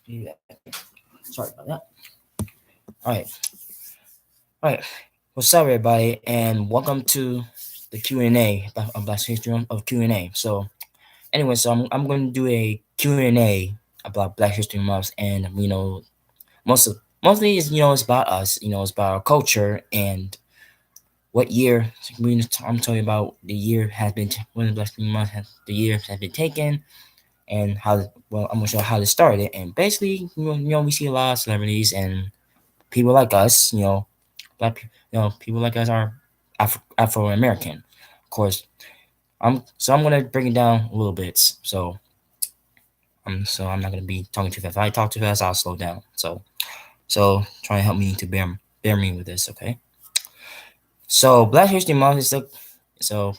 Sorry about that. All right, all right. What's up, everybody, and welcome to the Q&A of Black History of Q&A. So, anyway, I'm going to do a Q&A about Black History Month, and mostly is it's about us. It's about our culture and what year I'm talking about. The year has been when the Black History Month the year has been taken, and I'm gonna show how it started. And basically, we see a lot of celebrities and people like us, people like us are Afro American, of course. I'm gonna break it down a little bit. So I'm not gonna be talking too fast. If I talk too fast, I'll slow down. So try and help me to bear me with this, okay? So Black History Month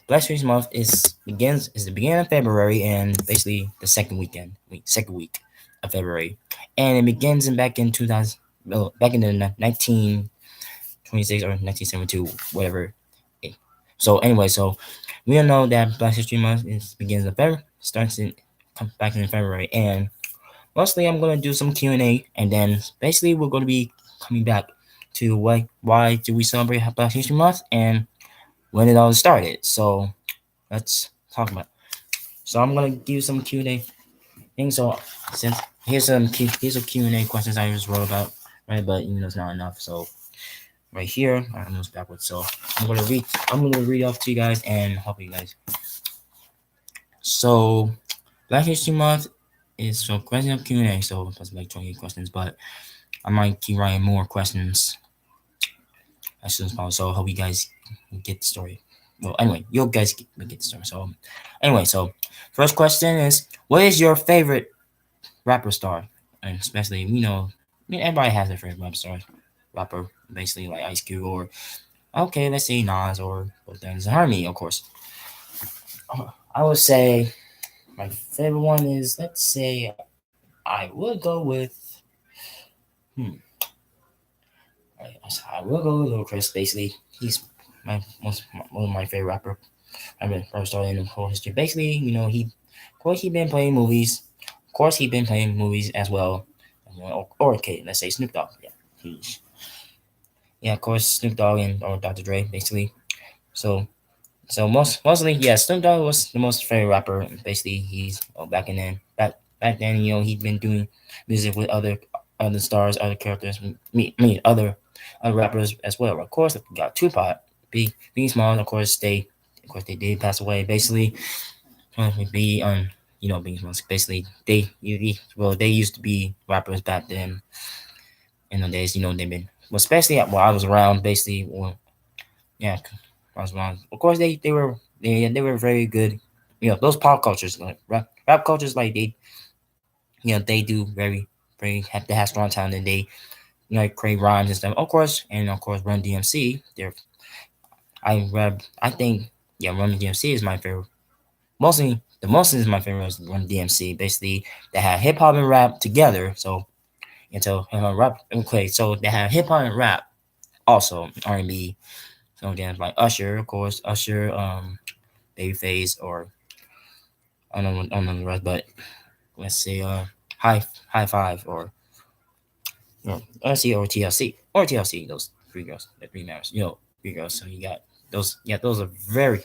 Black History Month is the beginning of February and basically the second week of February, and it begins back in 2000, back in the 1926 or 1972, whatever. So anyway, so we all know that Black History Month begins in February, starts in back in February, and mostly I'm gonna do some Q&A, and then basically we're gonna be coming back to why do we celebrate Black History Month and when it all started. So let's talk about. So I'm gonna give some Q&A things. So since here's a Q&A questions I just wrote about, right? But it's not enough. So right here, I almost backwards. So I'm gonna read off to you guys and help you guys. So Black History Month is so question of Q&A. So that's like 28 questions, but I might keep writing more questions as soon as possible. So I hope you guys get the story. Well, anyway, you guys get the story. So anyway, so first question is, what is your favorite rapper star? And especially, everybody has their favorite rapper, basically like Ice Cube or okay, let's say Nas or Denzel Harmony, of course. I would say my favorite one is, let's say, I would go with, hmm, I will go with Lil Chris. Basically, he's one of my favorite rapper. I mean, first star in the whole history. Basically, of course, he been playing movies. Of course, he been playing movies as well. Or okay, let's say Snoop Dogg. Yeah, he's yeah, of course, Snoop Dogg and or Dr. Dre, basically. So mostly, yeah, Snoop Dogg was the most favorite rapper. Basically, he's back then, he'd been doing music with other stars, other characters, other rappers as well. Of course, we got Tupac, Biggie Smalls. Of course, they did pass away. Basically, be Biggie Smalls. Basically, they used to be rappers back then. In the days, they've been, well, especially while I was around. Basically, well, yeah, I was around. Of course, they were very good. Those pop cultures, like rap cultures, like they do they have strong talent, and they create rhymes and stuff. Of course, Run DMC. I think Run DMC is my favorite. The most is my favorite is Run DMC. Basically, they have hip hop and rap together. Rap. Okay, so they have hip hop and rap, also R&B. So dance like Usher, of course, Babyface, or I don't know the rest, but let's say High Five, or or TLC, those three girls, the three members, three girls. So you got those. Yeah, those are very.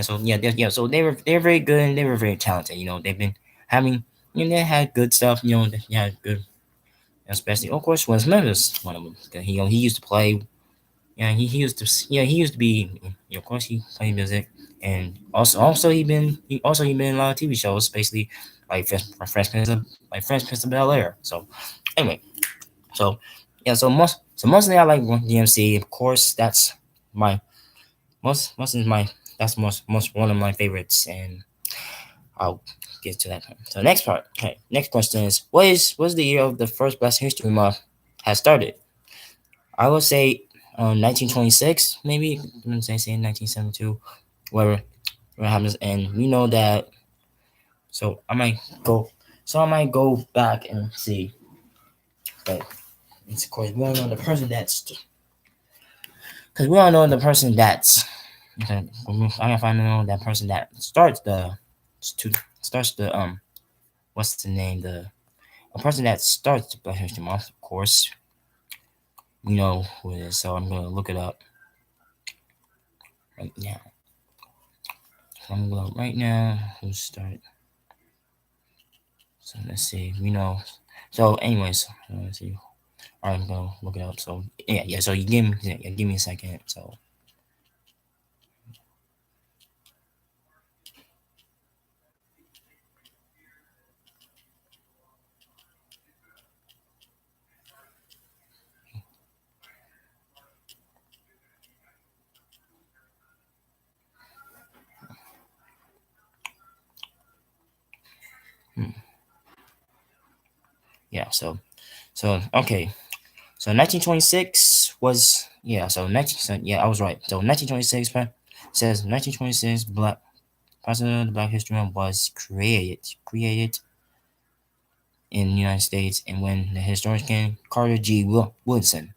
So they're very good, and they were very talented. They've been having. They had good stuff. They had good, especially of course Will Smith is one of them. He used to play. Yeah, he used to be. Of course, he played music, and also he been in a lot of TV shows, basically like Fresh Prince of Bel Air. So anyway, so yeah, mostly I like Run DMC. Of course, that's my most is my that's most one of my favorites, and I'll get to that. So next part. Okay, next question is, what is the year of the first Black History Month has started? I would say 1926, maybe. I'm say 1972, whatever what happens, and we know that. So I might go. So I might go back and see. But it's, of course, we all know the person that's. Because we all know the person that's. Okay, I gotta find out that person that starts the. What's the name, the a person that starts Black History Month, of course, we know who it is. So I'm gonna look it up right now. So I'm gonna right now. Who started? So let's see. We know. So, anyways, let's see. All right, I'm gonna look it up. So yeah. So you give me a second. So hmm, yeah. So okay. So 1926 was yeah. So 19 so, yeah, I was right. So 1926 says 1926 Black President of the Black History Month was created in the United States, and when the historian Carter G. Woodson,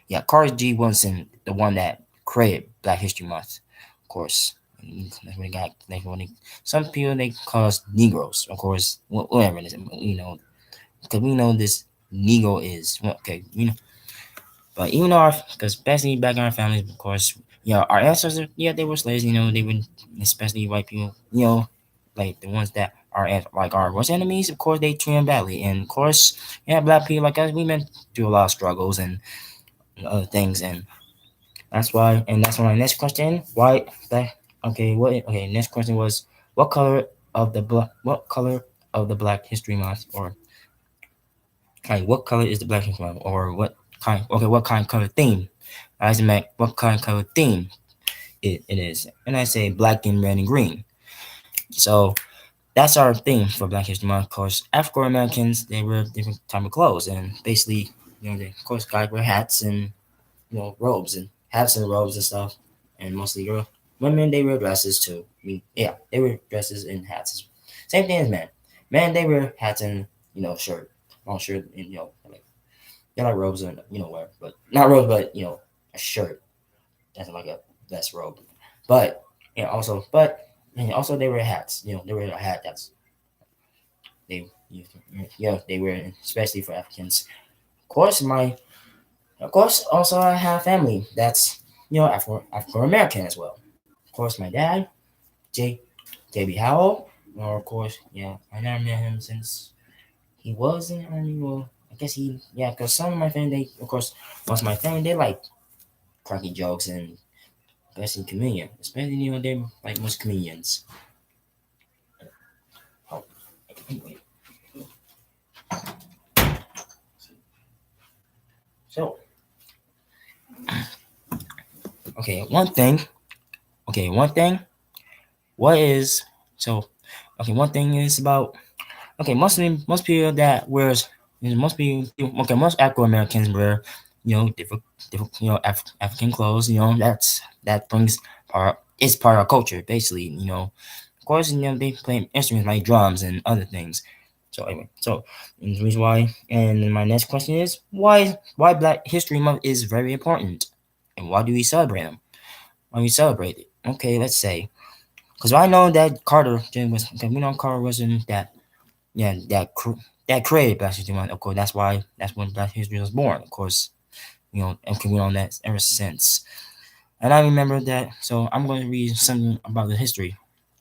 yeah, Carter G. Woodson, the one that created Black History Month, of course. That's what they got. That's what they, some people they call us Negroes, of course. Whatever it is, because we know this Negro is okay. But even though because especially back in our families, of course, our ancestors, yeah, they were slaves. They would, especially white people, like the ones that are like our worst enemies. Of course, they treat them badly, and of course, black people like us, we been through a lot of struggles and other things, and that's why my next question, why black? Okay, next question was what color of the Black History Month, or like what color is the Black History Month, or what kind of color theme? I asked him like, what kind of color theme it is, and I say black and red and green. So that's our theme for Black History Month. Of course, African Americans they wear different type of clothes, and basically, they, of course, guys wear hats and robes and hats and robes and stuff, and mostly girl women they wear dresses too. I mean, yeah, they wear dresses and hats. Same thing as men. Men they wear hats and shirt, long shirt, and like robes and wear, but not robes, but a shirt. That's like a vest robe. But also they wear hats. They wear a hat that's they they wear it, especially for Africans. Of course also I have family that's Afro American as well. Of course my dad, J JB Howell, or of course I never met him since he was in the army. Well, I guess because some of my family they of course most of my family they like cracking jokes and especially comedian, especially they like most comedians. Oh, anyway, so okay, one thing. Okay, one thing. What is so? Okay, one thing is about most people that wears most people most Afro Americans wear different African clothes. That brings part it's part of our culture basically. Of course they play instruments like drums and other things. So anyway, and the reason why, and then my next question is why Black History Month is very important, and why do we celebrate them? Why we celebrate it? Okay, let's say because I know that Carter was okay, we know Carter wasn't that that created Black History Month. Of course, that's when Black History was born. Of course, and we on that ever since. And I remember that, so I'm going to read something about the history.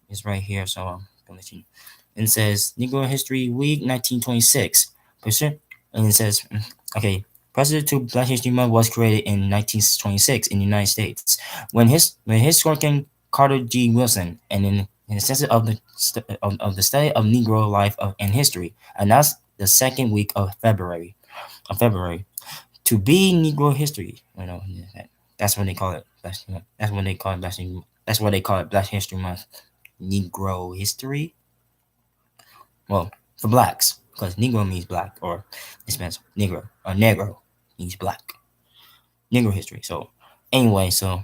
It's right here, so I'm going to let you know. And it says Negro History Week 1926. And it says, okay, President to Black History Month was created in 1926 in the United States when historian Carter G. Woodson and in the sense of of the study of Negro life and history announced the second week of February to be Negro history. That's what they call it. That's what they call it. That's what they call it. Black History Month. Negro history. Well, for blacks, because Negro means black, or it means Negro or Negro means black. Negro history. So anyway, so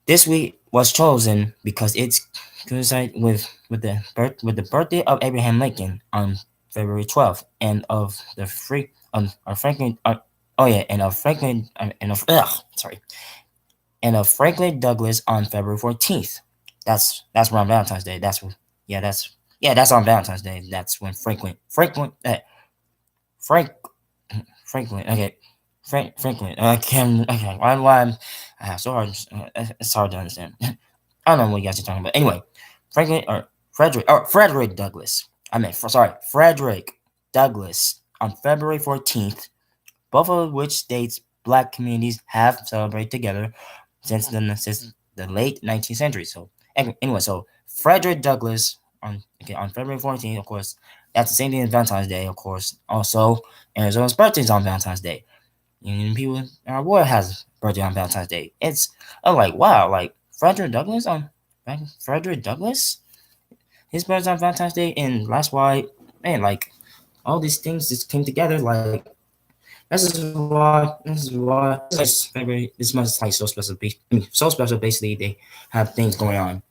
this week was chosen because it's coincide with the birthday of Abraham Lincoln on February 12th, and of the free of Franklin. Oh yeah, and of Franklin and of sorry, and of Franklin Douglass on February 14th. That's around Valentine's Day. That's on Valentine's Day. That's when Franklin Frank Franklin. Okay, Franklin. I can't. Okay, why I'm so hard. It's hard to understand. I don't know what you guys are talking about. Anyway, Franklin or Frederick Douglass. Sorry, Frederick Douglass on February 14th, both of which states black communities have celebrated together since the late 19th century. So anyway, so Frederick Douglass on February 14th, of course, that's the same thing as Valentine's Day, of course. Also, Arizona's birthday is on Valentine's Day. And people in our world has birthday on Valentine's Day. I'm like, wow, like Frederick Douglass, his birthday's on Valentine's Day, and that's why, man, like all these things just came together. Like this month is like so special. So special. Basically, they have things going on.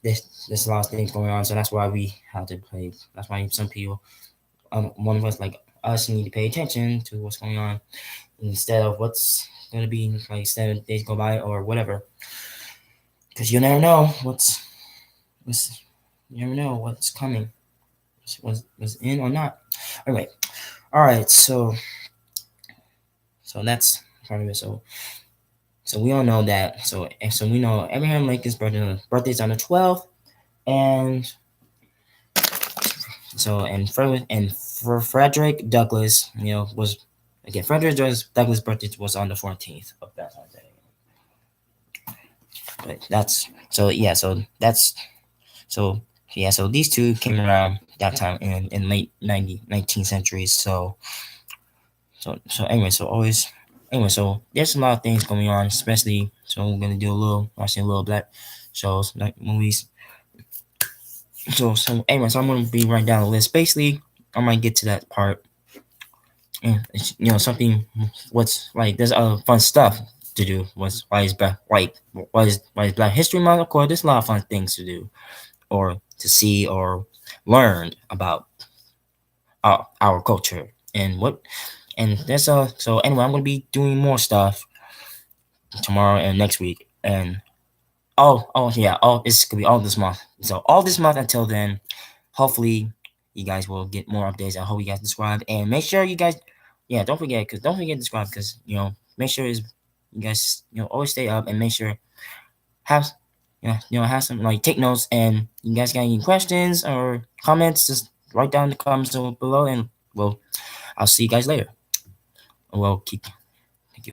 There's a lot of things going on, so that's why we have to play. That's why some people, one of us like us, need to pay attention to what's going on instead of what's gonna be like 7 days go by or whatever. Because you never know what's you never know what's coming, was in or not. Anyway, all right, so that's part of it. So we all know that. So we know Abraham Lincoln's birthday's on the 12th, and for Frederick Douglass, was again Frederick Douglass' birthday was on the 14th of that day. But so these two came around that time in late 19th centuries. So there's a lot of things going on, especially so we're gonna do watching a little black shows like movies. So I'm gonna be writing down a list. Basically, I might get to that part. And something what's like there's other fun stuff to do. Why is Black History Month? Of course, there's a lot of fun things to do or to see or learn about our culture and that's so anyway, I'm gonna be doing more stuff tomorrow and next week and this could be all this month. So all this month until then, hopefully you guys will get more updates. I hope you guys subscribe and make sure you guys don't forget to subscribe because make sure you guys always stay up and make sure have have some like take notes and you guys got any questions or comments, just write down in the comments below and I'll see you guys later. Well, keep